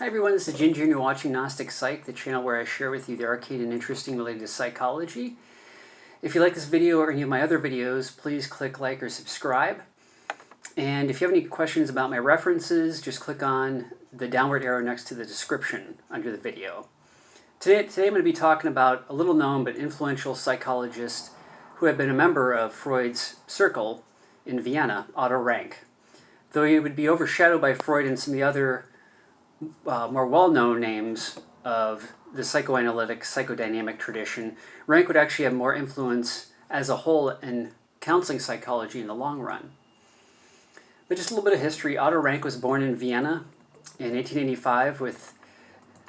Hi everyone, this is Ginger and you're watching Gnostic Psych, the channel where I share with you the arcane and interesting related to psychology. If you like this video or any of my other videos, please click like or subscribe. And if you have any questions about my references, just click on the downward arrow next to the description under the video. Today I'm going to be talking about a little known but influential psychologist who had been a member of Freud's circle in Vienna, Otto Rank. Though he would be overshadowed by Freud and some of the other more well-known names of the psychoanalytic psychodynamic tradition, Rank would actually have more influence as a whole in counseling psychology in the long run. But just a little bit of history. Otto Rank was born in Vienna in 1885 with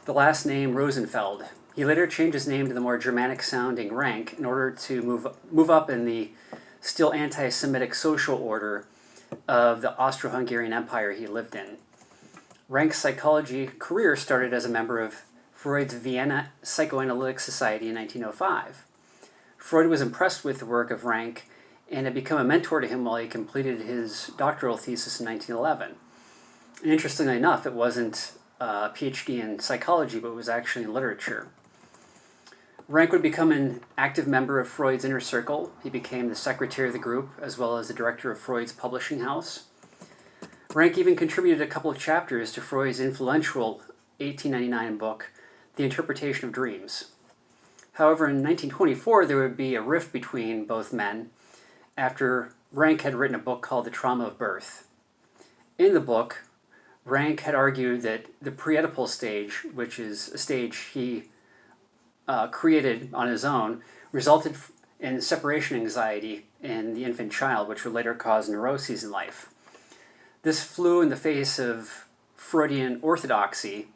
the last name Rosenfeld. He later changed his name to the more Germanic-sounding Rank in order to move up in the still anti-Semitic social order of the Austro-Hungarian Empire he lived in. Rank's psychology career started as a member of Freud's Vienna Psychoanalytic Society in 1905. Freud was impressed with the work of Rank and had become a mentor to him while he completed his doctoral thesis in 1911. And interestingly enough, it wasn't a PhD in psychology, but it was actually in literature. Rank would become an active member of Freud's inner circle. He became the secretary of the group, as well as the director of Freud's publishing house. Rank even contributed a couple of chapters to Freud's influential 1899 book, The Interpretation of Dreams. However, in 1924, there would be a rift between both men after Rank had written a book called The Trauma of Birth. In the book, Rank had argued that the pre-Oedipal stage, which is a stage he created on his own, resulted in separation anxiety in the infant child, which would later cause neuroses in life. This flew in the face of Freudian orthodoxy,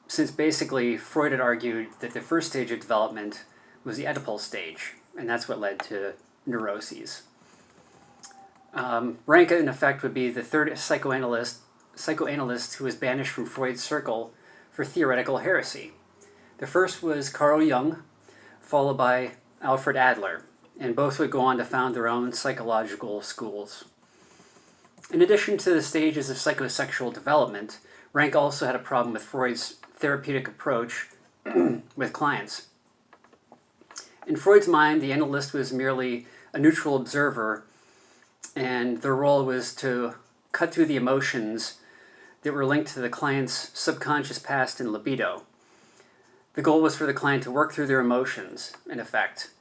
since basically Freud had argued that the first stage of development was the Oedipal stage, and that's what led to neuroses. Rank, in effect, would be the third psychoanalyst who was banished from Freud's circle for theoretical heresy. The first was Carl Jung, followed by Alfred Adler, and both would go on to found their own psychological schools. In addition to the stages of psychosexual development, Rank also had a problem with Freud's therapeutic approach with clients. In Freud's mind, the analyst was merely a neutral observer, and their role was to cut through the emotions that were linked to the client's subconscious past and libido. The goal was for the client to work through their emotions, in effect,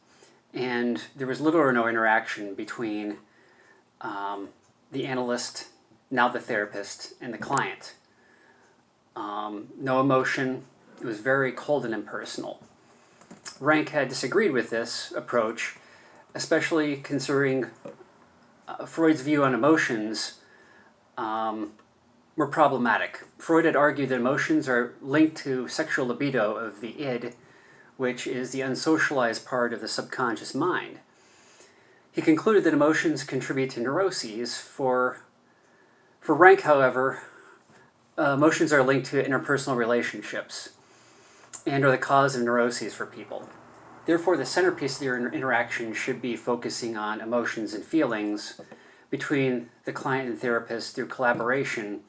and there was little or no interaction between the analyst, now the therapist, and the client. No emotion. It was very cold and impersonal. Rank had disagreed with this approach, especially considering Freud's view on emotions were problematic. Freud had argued that emotions are linked to sexual libido of the id, which is the unsocialized part of the subconscious mind. He concluded that emotions contribute to neuroses. For Rank, however, emotions are linked to interpersonal relationships and are the cause of neuroses for people. Therefore, the centerpiece of their interaction should be focusing on emotions and feelings between the client and therapist through collaboration,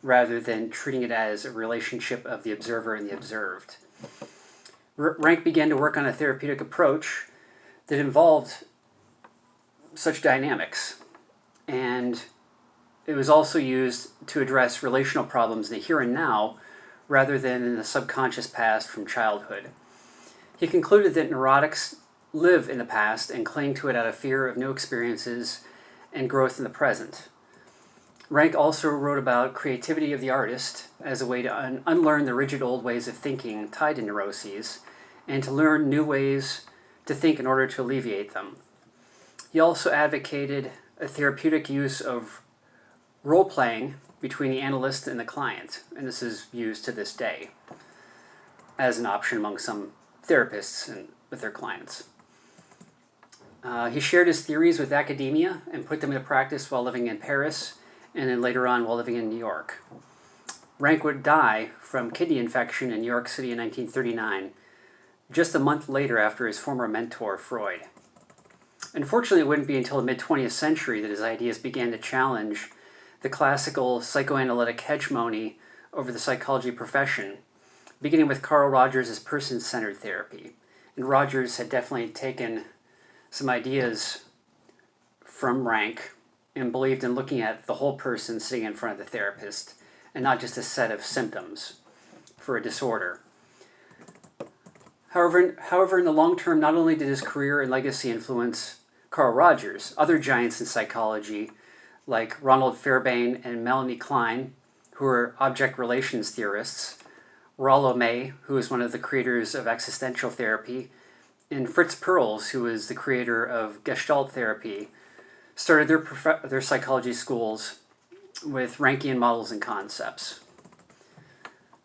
rather than treating it as a relationship of the observer and the observed. Rank began to work on a therapeutic approach that involved such dynamics, and it was also used to address relational problems in the here and now rather than in the subconscious past from childhood. He concluded that neurotics live in the past and cling to it out of fear of new experiences and growth in the present. Rank also wrote about creativity of the artist as a way to unlearn the rigid old ways of thinking tied to neuroses and to learn new ways to think in order to alleviate them. He also advocated a therapeutic use of role-playing between the analyst and the client, and this is used to this day as an option among some therapists and with their clients. He shared his theories with academia and put them into practice while living in Paris, and then later on while living in New York. Rank would die from kidney infection in New York City in 1939, just a month later after his former mentor, Freud. Unfortunately, it wouldn't be until the mid-20th century that his ideas began to challenge the classical psychoanalytic hegemony over the psychology profession, beginning with Carl Rogers' person-centered therapy. And Rogers had definitely taken some ideas from Rank and believed in looking at the whole person sitting in front of the therapist and not just a set of symptoms for a disorder. However, in the long term, not only did his career and legacy influence Carl Rogers, other giants in psychology like Ronald Fairbairn and Melanie Klein, who are object relations theorists, Rollo May, who is one of the creators of existential therapy, and Fritz Perls, who is the creator of Gestalt therapy, started their psychology schools with Rankian models and concepts.